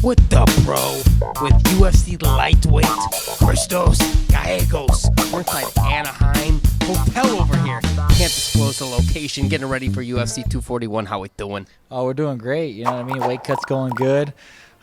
What the bro? With UFC Lightweight Christos Giagos. We're inside Anaheim Hotel over here. Can't disclose the location. Getting ready for UFC 241. How we doing? Oh, we're doing great. You know what I mean? Weight cut's going good.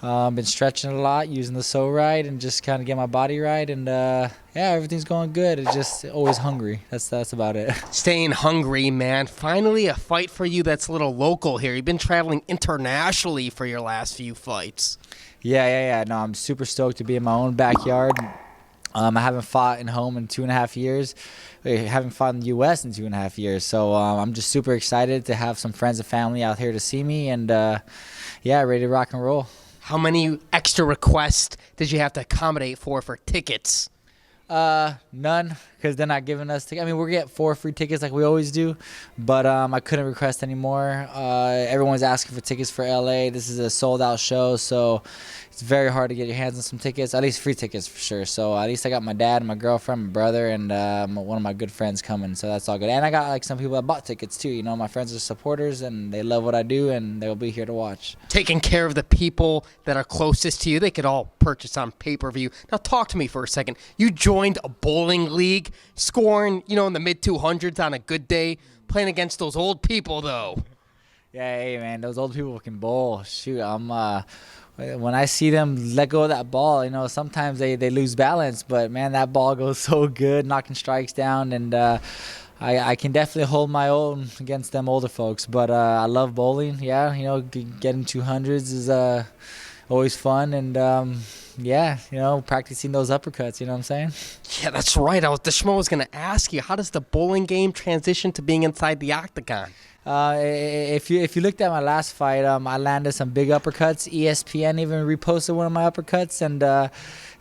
Been stretching a lot, using the so right, and just kind of get my body right. And yeah, everything's going good. It's just always hungry. That's about it. Staying hungry, man. Finally, a fight for you that's a little local here. You've been traveling internationally for your last few fights. Yeah. No, I'm super stoked to be in my own backyard. I haven't fought in home in 2.5 years. I haven't fought in the U.S. in 2.5 years. So I'm just super excited to have some friends and family out here to see me. And yeah, ready to rock and roll. How many extra requests did you have to accommodate for tickets? None, because they're not giving us tickets. I mean, we're getting 4 free tickets like we always do, but I couldn't request anymore. Everyone's asking for tickets for LA. This is a sold-out show, so it's very hard to get your hands on some tickets, at least free tickets for sure. So at least I got my dad, my girlfriend, my brother, and one of my good friends coming, so that's all good. And I got like some people that bought tickets too. You know, my friends are supporters, and they love what I do, and they'll be here to watch. Taking care of the people that are closest to you, they could all purchase on pay-per-view. Now talk to me for a second. You joined a bowling league, scoring, in the mid-200s on a good day, playing against those old people, though. Yeah, hey, man, those old people can bowl. Shoot, when I see them let go of that ball, sometimes they lose balance, but, man, that ball goes so good, knocking strikes down, and I can definitely hold my own against them older folks. But I love bowling, yeah, getting 200s is always fun, and yeah, practicing those uppercuts, you know what I'm saying? Yeah, that's right. The Schmo was going to ask you, how does the bowling game transition to being inside the octagon? If you looked at my last fight, I landed some big uppercuts. ESPN even reposted one of my uppercuts, and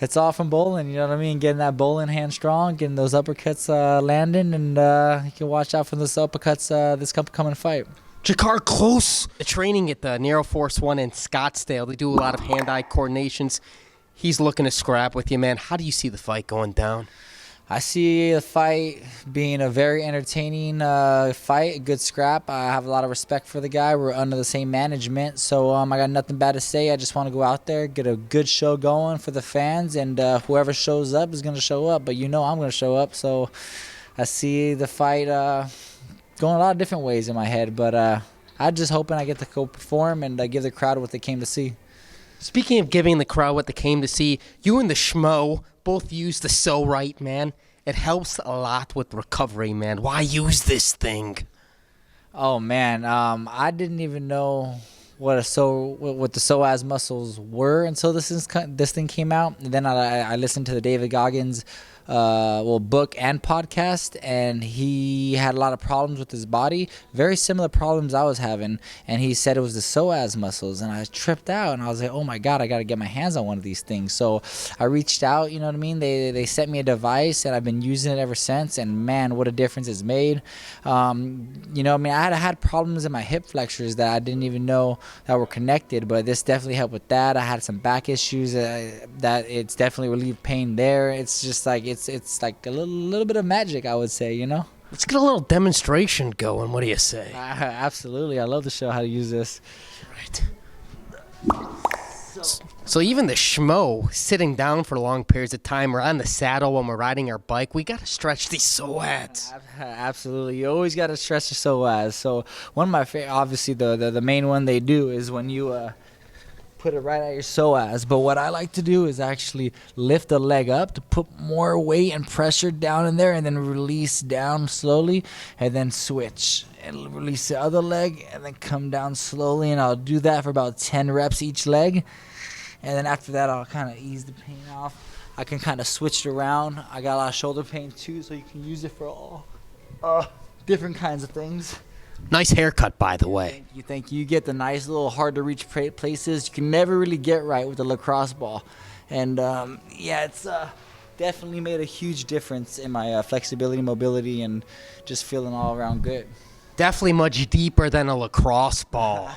it's all from bowling, you know what I mean? Getting that bowling hand strong, getting those uppercuts landing, and you can watch out for those uppercuts this coming fight. Drakkar Klose, training at the Nero Force 1 in Scottsdale. They do a lot of hand-eye coordinations. He's looking to scrap with you, man. How do you see the fight going down? I see the fight being a very entertaining fight, a good scrap. I have a lot of respect for the guy. We're under the same management, so I got nothing bad to say. I just want to go out there, get a good show going for the fans, and whoever shows up is going to show up. But I'm going to show up, so I see the fight going a lot of different ways in my head. But I'm just hoping I get to go perform and give the crowd what they came to see. Speaking of giving the crowd what they came to see, you and the Schmo both use the so right, man. It helps a lot with recovery, man. Why use this thing? Oh, man. I didn't even know what the Psoas muscles were until this thing came out. And then I listened to the David Goggins book and podcast, and he had a lot of problems with his body, very similar problems I was having, and he said it was the psoas muscles, and I tripped out, and I was like, oh my god, I got to get my hands on one of these things. So I reached out, you know what I mean? They sent me a device, and I've been using it ever since, and man, what a difference it's made. I had problems in my hip flexors that I didn't even know that were connected, but this definitely helped with that. I had some back issues that it's definitely relieved pain there. It's just like it's like a little bit of magic, I would say, Let's get a little demonstration going. What do you say? Absolutely. I love to show how to use this. Right. So even the Schmo, sitting down for long periods of time, or on the saddle when we're riding our bike, we got to stretch these psoas. Absolutely. You always got to stretch the psoas. So one of my favorite, obviously the main one they do is when you put it right at your psoas. But what I like to do is actually lift the leg up to put more weight and pressure down in there, and then release down slowly, and then switch and release the other leg, and then come down slowly. And I'll do that for about 10 reps each leg. And then after that, I'll kind of ease the pain off. I can kind of switch it around. I got a lot of shoulder pain too, so you can use it for all different kinds of things. Nice haircut, by the way. Thank you. You get the nice little hard-to-reach places you can never really get right with the lacrosse ball. And, it's definitely made a huge difference in my flexibility, mobility, and just feeling all around good. Definitely much deeper than a lacrosse ball.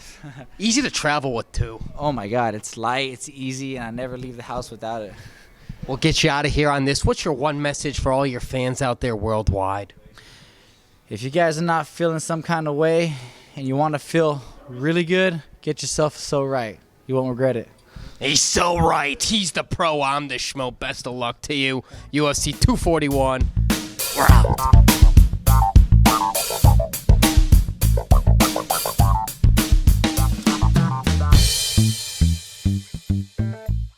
Easy to travel with, too. Oh, my God. It's light, it's easy, and I never leave the house without it. We'll get you out of here on this. What's your one message for all your fans out there worldwide? If you guys are not feeling some kind of way and you want to feel really good, get yourself so right. You won't regret it. He's so right. He's the pro. I'm the schmo. Best of luck to you. UFC 241. We're out.